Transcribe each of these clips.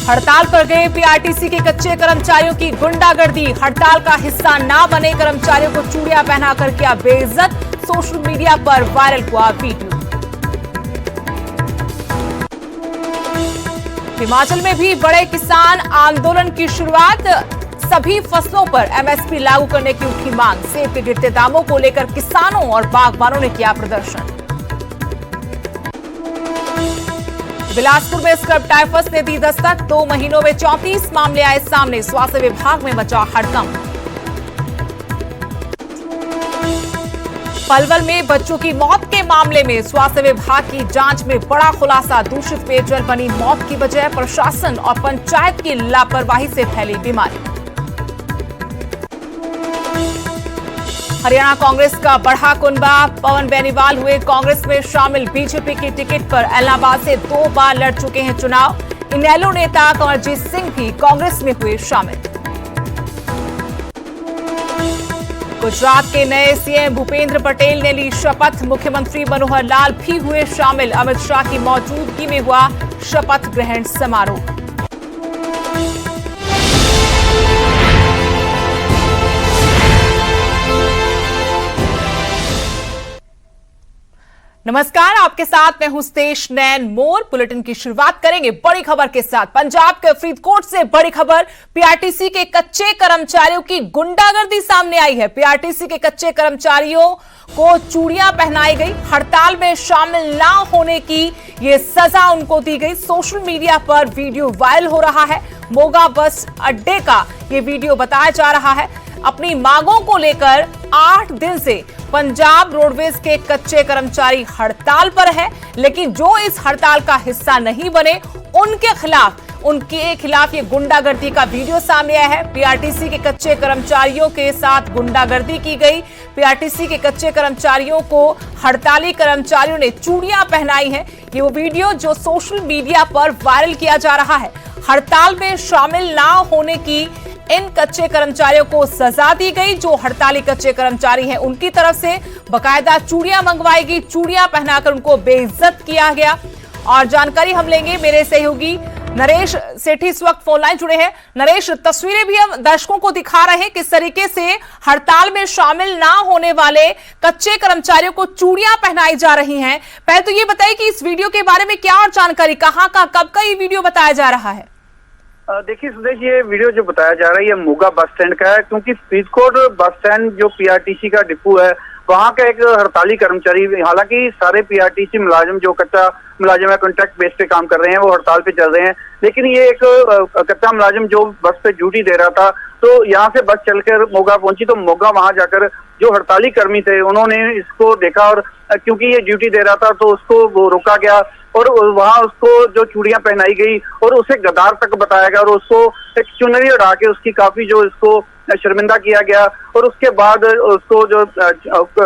हड़ताल पर गए पीआरटीसी के कच्चे कर्मचारियों की गुंडागर्दी। हड़ताल का हिस्सा ना बने कर्मचारियों को चूड़ियां पहनाकर किया बेइज्जत। सोशल मीडिया पर वायरल हुआ वीडियो। हिमाचल में भी बड़े किसान आंदोलन की शुरुआत। सभी फसलों पर एमएसपी लागू करने की उठी मांग। सेब के गिरते दामों को लेकर किसानों और बागबानों ने किया प्रदर्शन। बिलासपुर में स्क्रब टाइफस ने दी दस्तक। 2 महीनों में 34 मामले आए सामने। स्वास्थ्य विभाग में मचा हड़कंप। पलवल में बच्चों की मौत के मामले में स्वास्थ्य विभाग की जांच में बड़ा खुलासा। दूषित पेयजल बनी मौत की वजह। प्रशासन और पंचायत की लापरवाही से फैली बीमारी। हरियाणा कांग्रेस का बढ़ा कुनबा। पवन बेनीवाल हुए कांग्रेस में शामिल। बीजेपी की टिकट पर इलाहाबाद से 2 बार लड़ चुके हैं चुनाव। इनेलो नेता कंवरजीत सिंह भी कांग्रेस में हुए शामिल। गुजरात के नए सीएम भूपेंद्र पटेल ने ली शपथ। मुख्यमंत्री मनोहर लाल भी हुए शामिल। अमित शाह की मौजूदगी में हुआ शपथ ग्रहण समारोह। नमस्कार, आपके साथ मैं हूं स्तेश नैन मोर। बुलेटिन की शुरुआत करेंगे बड़ी खबर के साथ। पंजाब के फरीदकोट से बड़ी खबर। पीआरटीसी के कच्चे कर्मचारियों की गुंडागर्दी सामने आई है। पीआरटीसी के कच्चे कर्मचारियों को चूड़ियां पहनाई गई। हड़ताल में शामिल ना होने की ये सजा उनको दी गई। सोशल मीडिया पर वीडियो वायरल हो रहा है। मोगा बस अड्डे का ये वीडियो बताया जा रहा है। अपनी मांगों को लेकर 8 दिन से पंजाब रोडवेज के कच्चे कर्मचारी हड़ताल पर है, लेकिन जो इस हड़ताल का हिस्सा नहीं बने उनके खिलाफ ये गुंडागर्दी का वीडियो सामने आया है। पीआरटीसी के कच्चे कर्मचारियों के साथ गुंडागर्दी की गई। पीआरटीसी के कच्चे कर्मचारियों को हड़ताली कर्मचारियों ने चूड़ियां पहनाई हैं। ये वो वीडियो जो सोशल मीडिया पर वायरल किया जा रहा है। हड़ताल में शामिल ना होने की इन कच्चे कर्मचारियों को सजा दी गई। जो हड़ताली कच्चे कर्मचारी हैं उनकी तरफ से बकायदा चूड़ियां मंगवाई गई। चूड़ियां पहनाकर उनको बेइज्जत किया गया। और जानकारी हम लेंगे मेरे सहयोगी नरेश सेठी इस वक्त फोन लाइन जुड़े हैं। नरेश, तस्वीरें भी हम दर्शकों को दिखा रहे हैं किस तरीके से हड़ताल में शामिल ना होने वाले कच्चे कर्मचारियों को चूड़ियां पहनाई जा रही हैं। पहले तो ये बताइए कि इस वीडियो के बारे में क्या और जानकारी, कहां का कब का ये वीडियो बताया जा रहा है? देखिए सुदेश, ये वीडियो जो बताया जा रहा है ये मोगा बस स्टैंड का है, क्योंकि फरीदकोट बस स्टैंड जो पीआरटीसी का डिपो है वहाँ का एक हड़ताली कर्मचारी, हालांकि सारे पीआरटीसी मुलाजिम जो कच्चा मुलाजिम है कॉन्ट्रैक्ट बेस पे काम कर रहे हैं वो हड़ताल पे चल रहे हैं, लेकिन ये एक कच्चा मुलाजिम जो बस पे ड्यूटी दे रहा था तो यहाँ से बस चलकर मोगा पहुंची। तो मोगा वहां जाकर जो हड़ताली कर्मी थे उन्होंने इसको देखा और क्योंकि ये ड्यूटी दे रहा था तो उसको वो रोका गया और वहां उसको जो चूड़ियां पहनाई गई और उसे गद्दार तक बताया गया और उसको एक चुनरी उड़ा के उसकी काफी जो इसको शर्मिंदा किया गया और उसके बाद उसको जो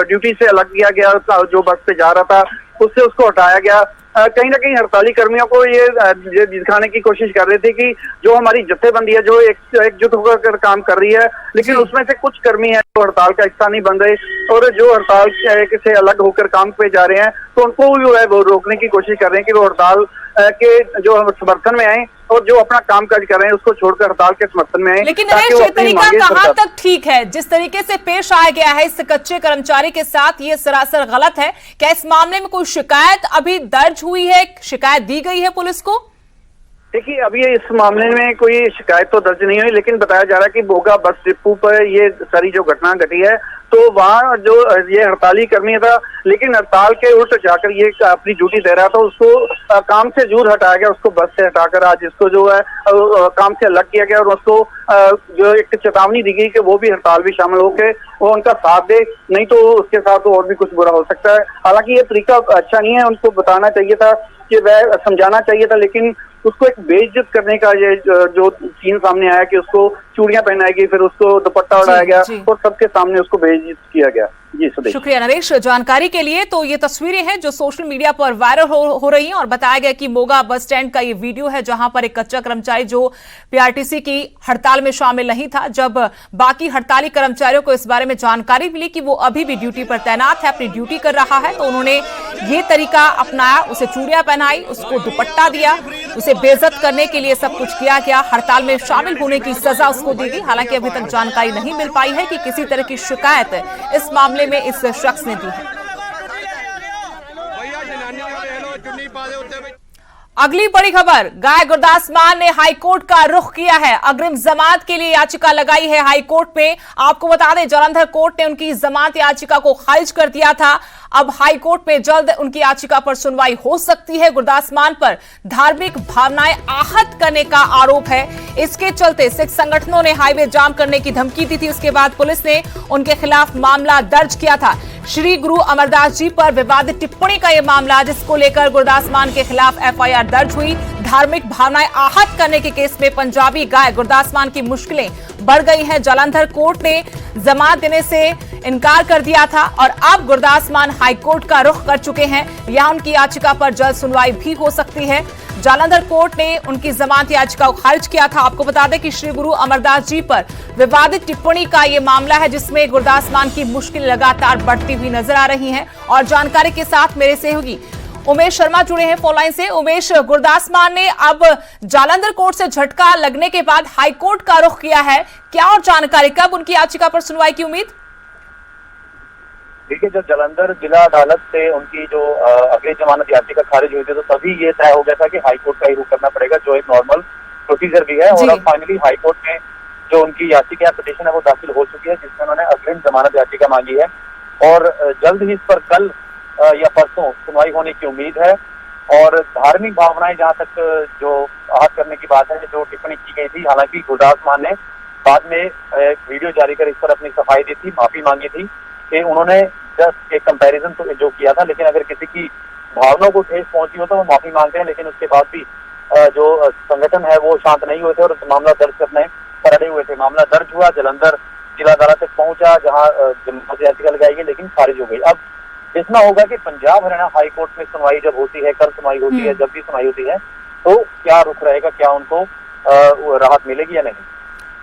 ड्यूटी से अलग किया गया, जो बस पे जा रहा था उससे उसको हटाया गया। कहीं ना कहीं हड़ताली कर्मियों को ये दिखाने की कोशिश कर रहे थे कि जो हमारी जत्थेबंदी है जो एकजुट होकर काम कर रही है, लेकिन उसमें से कुछ कर्मी हैं जो हड़ताल का हिस्सा नहीं बन रहे और जो हड़ताल से अलग होकर काम पे जा रहे हैं तो उनको जो है वो रोकने की कोशिश कर रहे हैं कि वो हड़ताल के जो समर्थन में आए और जो अपना काम काज कर रहे हैं उसको छोड़कर हड़ताल के समर्थन में आए। लेकिन ये तरीका कहां तक ठीक है? जिस तरीके से पेश आया गया है इस कच्चे कर्मचारी के साथ ये सरासर गलत है। क्या इस मामले में कोई शिकायत अभी दर्ज हुई है, शिकायत दी गई है पुलिस को? देखिए, अभी इस मामले में कोई शिकायत तो दर्ज नहीं हुई, लेकिन बताया जा रहा है कि मोगा बस डिपो पर ये सारी जो घटना घटी है तो वहाँ जो ये हड़ताली कर्मी था, लेकिन हड़ताल के उल्ट जाकर ये अपनी ड्यूटी दे रहा था, उसको काम से दूर हटाया गया, उसको बस से हटाकर आज इसको जो है काम से अलग किया गया और उसको जो एक चेतावनी दी गई कि वो भी हड़ताल भी शामिल होकर वो उनका साथ दे, नहीं तो उसके साथ तो और भी कुछ बुरा हो सकता है। हालांकि ये तरीका अच्छा नहीं है, उनको बताना चाहिए था कि वह समझाना चाहिए था, लेकिन उसको एक बेइज्जत करने का ये जो सीन सामने आया कि उसको चूड़ियां पहनाई गई, फिर उसको दुपट्टा उड़ाया गया और सबके सामने उसको बेइज्जत किया गया। जी सुदेश। शुक्रिया नरेश जानकारी के लिए। तो ये तस्वीरें हैं जो सोशल मीडिया पर वायरल हो रही हैं और बताया गया कि मोगा बस स्टैंड का ये वीडियो है जहां पर एक कच्चा कर्मचारी जो पीआरटीसी की हड़ताल में शामिल नहीं था, जब बाकी हड़ताली कर्मचारियों को इस बारे में जानकारी मिली कि वो अभी भी ड्यूटी पर तैनात है, अपनी ड्यूटी कर रहा है, तो उन्होंने ये तरीका अपनाया, उसे चूड़ियां पहनाई, उसको दुपट्टा दिया, उसे बेइज्जत करने के लिए सब कुछ किया गया। हड़ताल में शामिल होने की सजा उसको दी गई। हालांकि अभी तक जानकारी नहीं मिल पाई है कि किसी तरह की शिकायत इस मामले में इस शख्स ने दी है। अगली बड़ी खबर, गाय गुरदास मान ने हाईकोर्ट का रुख किया है, अग्रिम जमानत के लिए याचिका लगाई है हाईकोर्ट में। आपको बता दें जालंधर कोर्ट ने उनकी जमानत याचिका को खारिज कर दिया था। अब हाईकोर्ट में जल्द उनकी याचिका पर सुनवाई हो सकती है। गुरदास मान पर धार्मिक भावनाएं आहत करने का आरोप है, इसके चलते सिख संगठनों ने हाईवे जाम करने की धमकी दी थी। उसके बाद पुलिस ने उनके खिलाफ मामला दर्ज किया था। श्री गुरु अमरदास जी पर विवादित टिप्पणी का यह मामला, जिसको लेकर गुरदास मान के खिलाफ एफआईआर दर्ज हुई। धार्मिक भावनाएं आहत करने के केस में पंजाबी गाय गुरदास मान की मुश्किलें बढ़ गई हैं। जालंधर कोर्ट ने जमानत देने से इनकार कर दिया था और अब गुरदास मान हाईकोर्ट का रुख कर चुके हैं। यहां उनकी याचिका पर जल्द सुनवाई भी हो सकती है। जालंधर कोर्ट ने उनकी जमानत याचिका को खारिज किया था। आपको बता दें कि श्री गुरु अमरदास जी पर विवादित टिप्पणी का यह मामला है, जिसमें गुरदास मान की मुश्किल लगातार बढ़ती हुई नजर आ रही है। और जानकारी के साथ मेरे सहयोगी उमेश शर्मा जुड़े हैं फोन लाइन से। उमेश, गुरदास मान ने अब जालंधर कोर्ट से झटका लगने के बाद हाईकोर्ट का रुख किया है, क्या और जानकारी, कब उनकी याचिका पर सुनवाई की उम्मीद? देखिए, जब जालंधर जिला अदालत से उनकी जो अग्रिम जमानत याचिका खारिज हुई थी तो तभी ये तय हो गया था कि हाईकोर्ट का ही रुख करना पड़ेगा, जो एक नॉर्मल प्रोसीजर भी है। और अब फाइनली हाईकोर्ट में जो उनकी याचिका पिटीशन है वो दाखिल हो चुकी है, जिसमें उन्होंने अग्रिम जमानत याचिका मांगी है और जल्द ही इस पर कल या परसों सुनवाई होने की उम्मीद है। और धार्मिक भावनाएं जहां तक जो आहत करने की बात है, जो टिप्पणी की गई थी, हालांकि गुरदास मान ने बाद में एक वीडियो जारी कर इस पर अपनी सफाई दी थी, माफी मांगी थी कि उन्होंने जस्ट एक कंपैरिजन तो जो किया था, लेकिन अगर किसी की भावनाओं को ठेस पहुंची हो तो वो माफी मांगते हैं। लेकिन उसके बाद भी जो संगठन है वो शांत नहीं हुए थे और मामला दर्ज करने पर अड़े हुए थे। मामला दर्ज हुआ, जालंधर जिला अदालत तक पहुंचा, जहाँ जमानत याचिका लगाई गई लेकिन खारिज हो गई। अब देखना होगा कि पंजाब हरियाणा हाई कोर्ट में सुनवाई जब होती है, कल सुनवाई होती है, जब भी सुनवाई होती है, तो क्या रुख रहेगा, क्या उनको राहत मिलेगी या नहीं।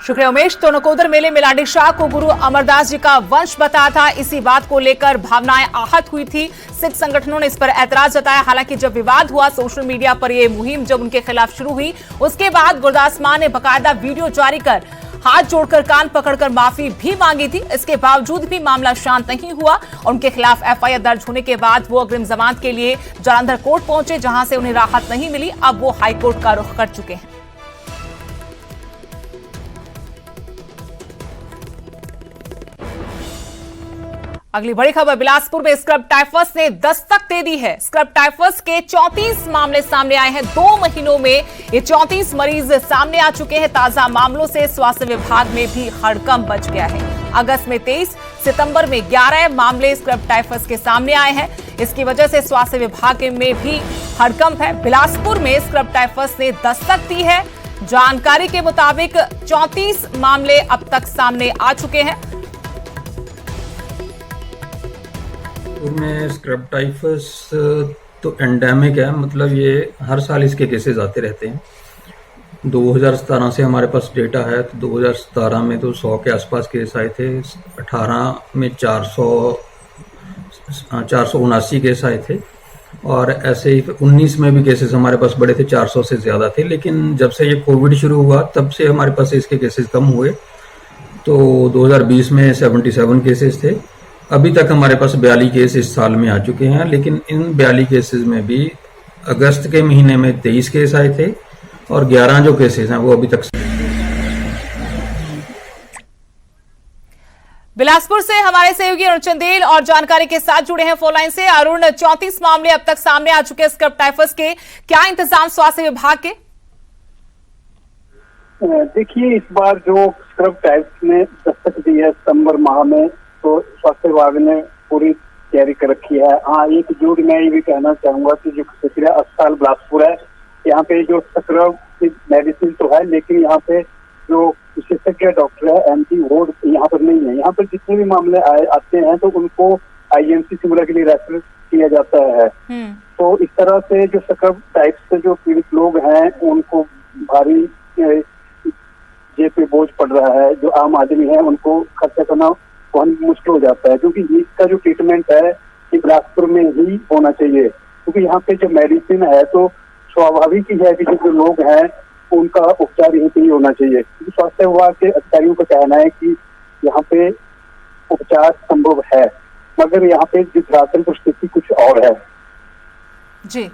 शुक्रिया उमेश। तो नकोदर मेले में लाडी शाह को गुरु अमरदास जी का वंश बताया था, इसी बात को लेकर भावनाएं आहत हुई थी। सिख संगठनों ने इस पर ऐतराज जताया। हालांकि जब विवाद हुआ, सोशल मीडिया पर यह मुहिम जब उनके खिलाफ शुरू हुई, उसके बाद गुरदास मान ने बाकायदा वीडियो जारी कर हाथ जोड़कर कान पकड़कर माफी भी मांगी थी। इसके बावजूद भी मामला शांत नहीं हुआ। उनके खिलाफ एफआईआर दर्ज होने के बाद वो अग्रिम जमानत के लिए जालंधर कोर्ट पहुंचे, जहां से उन्हें राहत नहीं मिली। अब वो हाईकोर्ट का रुख कर चुके हैं। अगली बड़ी खबर, बिलासपुर में स्क्रब टाइफस ने दस्तक दे दी है। स्क्रब टाइफस के 34 मामले सामने आए हैं। 2 महीनों में ये 34 मरीज सामने आ चुके हैं। ताजा मामलों से स्वास्थ्य विभाग में भी हड़कंप मच गया है। अगस्त में 23, सितंबर में 11 मामले स्क्रब टाइफस के सामने आए हैं। इसकी वजह से स्वास्थ्य विभाग में भी हड़कंप है। बिलासपुर में स्क्रब टाइफस ने दस्तक दी है। जानकारी के मुताबिक 34 मामले अब तक सामने आ चुके हैं। में स्क्रब टाइफस तो एंडेमिक है, मतलब ये हर साल इसके केसेस आते रहते हैं। 2017 से हमारे पास डेटा है, तो 2017 में तो 100 के आसपास केस आए थे। 18 में 479 केस आए थे और ऐसे ही 19 में भी केसेस हमारे पास बड़े थे, 400 से ज्यादा थे। लेकिन जब से ये कोविड शुरू हुआ तब से हमारे पास इसके केसेस कम हुए। तो 2020 में 77 केसेस थे। अभी तक हमारे पास 42 केस इस साल में आ चुके हैं। लेकिन इन 42 केसेस में भी अगस्त के महीने में 23 केस आए थे और 11 जो केसेस हैं वो अभी तक। बिलासपुर से हमारे सहयोगी अरुण चंदेल और जानकारी के साथ जुड़े हैं फोन लाइन से। अरुण, 34 मामले अब तक सामने आ चुके हैं स्क्रब टाइफस के, क्या इंतजाम स्वास्थ्य विभाग के? देखिए, इस बार जो स्क्रब टाइफस ने दस्तक दी है सितंबर माह में, तो स्वास्थ्य विभाग ने पूरी तैयारी कर रखी है। हाँ, एक जोड़ मैं ये भी कहना चाहूंगा कि जो क्षेत्रीय अस्पताल बिलासपुर है, यहाँ पे जो स्क्रब की मेडिसिन तो है, लेकिन यहाँ पे जो विशेषज्ञ डॉक्टर है, एमडी वार्ड यहाँ पर नहीं है। यहाँ पर जितने भी मामले आते हैं तो उनको आईजीएमसी शिमला के लिए रेफर किया जाता है। तो इस तरह से जो स्क्रब टाइप से जो पीड़ित लोग हैं उनको भारी जेब पे बोझ पड़ रहा है। जो आम आदमी है उनको खर्चा करना बहुत मुश्किल हो जाता है, क्योंकि इसका जो ट्रीटमेंट है ये बिलासपुर में ही होना चाहिए। क्योंकि यहाँ पे जो मेडिसिन है तो स्वाभाविक ही है कि जो लोग हैं उनका उपचार यहीं पे ही होना चाहिए। क्योंकि स्वास्थ्य विभाग के अधिकारियों का कहना है कि यहाँ पे उपचार संभव है, मगर यहाँ पे धरातल पर स्थिति कुछ और है। जी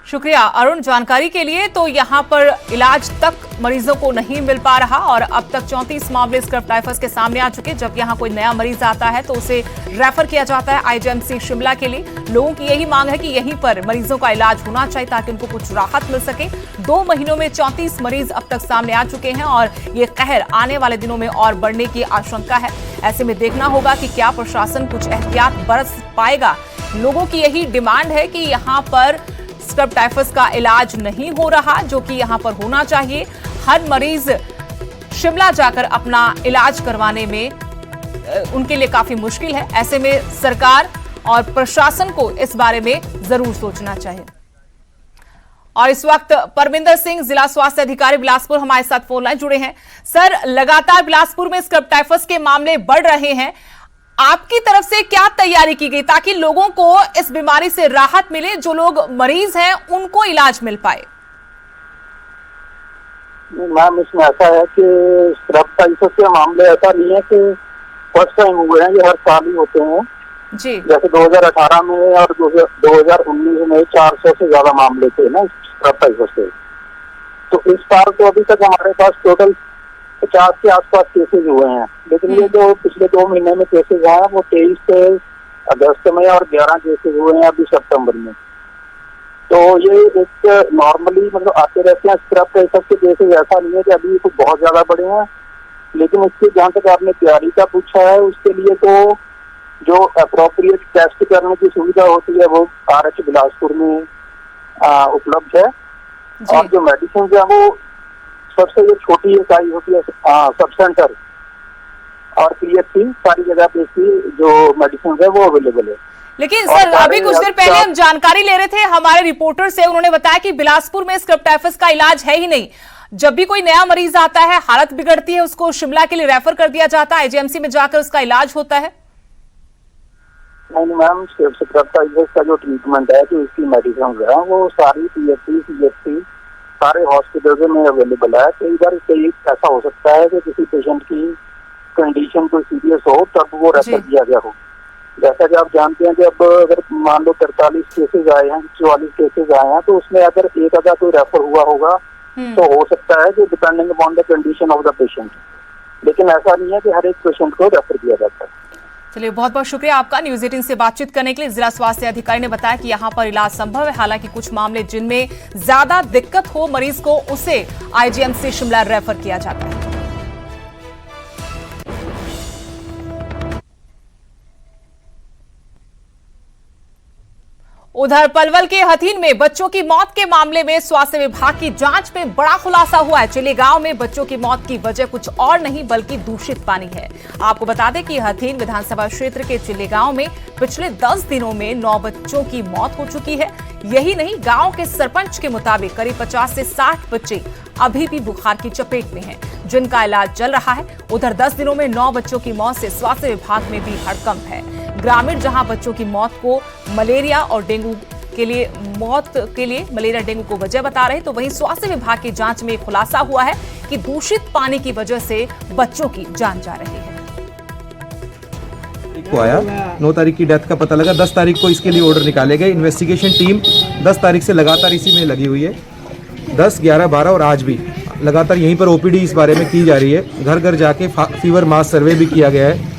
शुक्रिया अरुण जानकारी के लिए। तो यहाँ पर इलाज तक मरीजों को नहीं मिल पा रहा और अब तक 34 मामले स्क्रब टाइफस के सामने आ चुके। जब यहाँ कोई नया मरीज आता है तो उसे रेफर किया जाता है आईजीएमसी शिमला के लिए। लोगों की यही मांग है कि यहीं पर मरीजों का इलाज होना चाहिए ताकि उनको कुछ राहत मिल सके। 2 महीनों में 34 मरीज अब तक सामने आ चुके हैं और ये कहर आने वाले दिनों में और बढ़ने की आशंका है। ऐसे में देखना होगा कि क्या प्रशासन कुछ एहतियात बरत पाएगा। लोगों की यही डिमांड है कि यहाँ पर स्क्रब टाइफस का इलाज नहीं हो रहा, जो कि यहाँ पर होना चाहिए। हर मरीज शिमला जाकर अपना इलाज करवाने में उनके लिए काफी मुश्किल है। ऐसे में सरकार और प्रशासन को इस बारे में जरूर सोचना चाहिए। और इस वक्त परमिंदर सिंह जिला स्वास्थ्य अधिकारी बिलासपुर हमारे साथ फोन लाइन जुड़े हैं। सर, लगातार बिलासपुर में स्क्रब टाइफस के मामले बढ़ रहे हैं, आपकी तरफ से क्या तैयारी की गई ताकि लोगों को इस बीमारी से राहत मिले, जो लोग मरीज हैं उनको इलाज मिल पाए? मैम, इसमें ऐसा है कि स्क्रब टाइफस के मामले ऐसा नहीं है कि फर्स्ट टाइम हुए हैं, ये हर साल ही होते हैं जी। जैसे 2018 में और 2019 में 400 से ज्यादा मामले थे ना स्क्रब टाइफस के। तो इस साल तो अभी तक हमारे पास टोटल 50 के आसपास केसेज हुए हैं, लेकिन ये जो पिछले 2 महीने में केसेज आए वो 23 अगस्त में और 11 केसेज हुए हैं अभी सितंबर में। तो ये एक नॉर्मली मतलब आते रहते हैं स्क्रब टाइफस के केसेज। ऐसा नहीं है कि अभी तो बहुत ज्यादा बड़े हैं, लेकिन उसकी जहाँ तक आपने तैयारी का पूछा है उसके लिए तो जो अप्रोप्रिएट टेस्ट करने की सुविधा होती है वो RH बिलासपुर में उपलब्ध है। और जो मेडिसिन है वो सबसे जो छोटी इकाई होती है सब सेंटर और PHC सारी जगह पे जो मेडिसिन है वो अवेलेबल है। लेकिन सर, अभी कुछ देर पहले हम जानकारी ले रहे थे हमारे रिपोर्टर से, उन्होंने बताया कि बिलासपुर में स्क्रब टाइफस का इलाज है ही नहीं। जब भी कोई नया मरीज आता है, हालत बिगड़ती है, उसको शिमला के लिए रेफर कर दिया जाता है, आईजीएमसी में जाकर उसका इलाज होता है। नहीं मैम, स्क्रब टाइफस का जो ट्रीटमेंट है, जो इसकी मेडिसिन है वो सारी PHC CHC सारे हॉस्पिटल में अवेलेबल है। कई बार ऐसा हो सकता है कि किसी पेशेंट की कंडीशन कोई सीरियस हो तब वो रेफर किया गया हो। जैसा कि आप जानते हैं कि अब अगर मान लो 43 केसेज आए हैं, 44 केसेज आए हैं, तो उसमें अगर एक आधा कोई रेफर हुआ होगा तो हो सकता है कि depending upon the condition of the patient, लेकिन ऐसा नहीं है कि हर एक पेशेंट को रेफर किया जाता है। चलिए, बहुत बहुत शुक्रिया आपका न्यूज 18 से बातचीत करने के लिए। जिला स्वास्थ्य अधिकारी ने बताया कि यहाँ पर इलाज संभव है, हालांकि कुछ मामले जिनमें ज्यादा दिक्कत हो मरीज को उसे आईजीएमसी शिमला रेफर किया जाता है। उधर पलवल के हथीन में बच्चों की मौत के मामले में स्वास्थ्य विभाग की जांच में बड़ा खुलासा हुआ है। चिल्ली गांव में बच्चों की मौत की वजह कुछ और नहीं बल्कि दूषित पानी है। आपको बता दें कि हथीन विधानसभा क्षेत्र के चिल्ली गांव में पिछले 10 दिनों में 9 बच्चों की मौत हो चुकी है। यही नहीं, गांव के सरपंच के मुताबिक करीब 50 से 60 बच्चे अभी भी बुखार की चपेट में हैं, जिनका इलाज चल रहा है। उधर 10 दिनों में 9 बच्चों की मौत से स्वास्थ्य विभाग में भी हड़कंप है। ग्रामीण जहां बच्चों की मौत को मलेरिया और डेंगू के लिए मलेरिया डेंगू को वजह बता रहे, तो वहीं स्वास्थ्य विभाग की जांच में खुलासा हुआ है कि दूषित पानी की वजह से बच्चों की जान जा रही है। को आया 9 तारीख की डेथ का पता लगा, 10 तारीख को इसके लिए ऑर्डर निकाले गए। इन्वेस्टिगेशन टीम 10 तारीख से लगातार इसी में लगी हुई है। 10, 11, 12 और आज भी लगातार यहीं पर ओपीडी इस बारे में की जा रही है। घर घर जाके फीवर मास सर्वे भी किया गया है।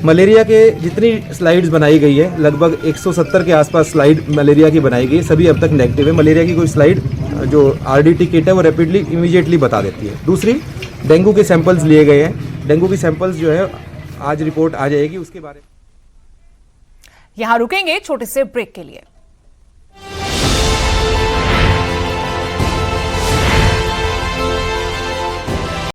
मलेरिया के जितनी स्लाइड्स बनाई गई है, लगभग 170 के आसपास स्लाइड मलेरिया की बनाई गई, सभी अब तक नेगेटिव है। मलेरिया की कोई स्लाइड जो RDT किट है वो रैपिडली इमीडिएटली बता देती है। दूसरी, डेंगू के सैंपल्स लिए गए हैं। डेंगू की सैंपल्स जो है आज रिपोर्ट आ जाएगी, उसके बारे में। यहां रुकेंगे छोटे से ब्रेक के लिए।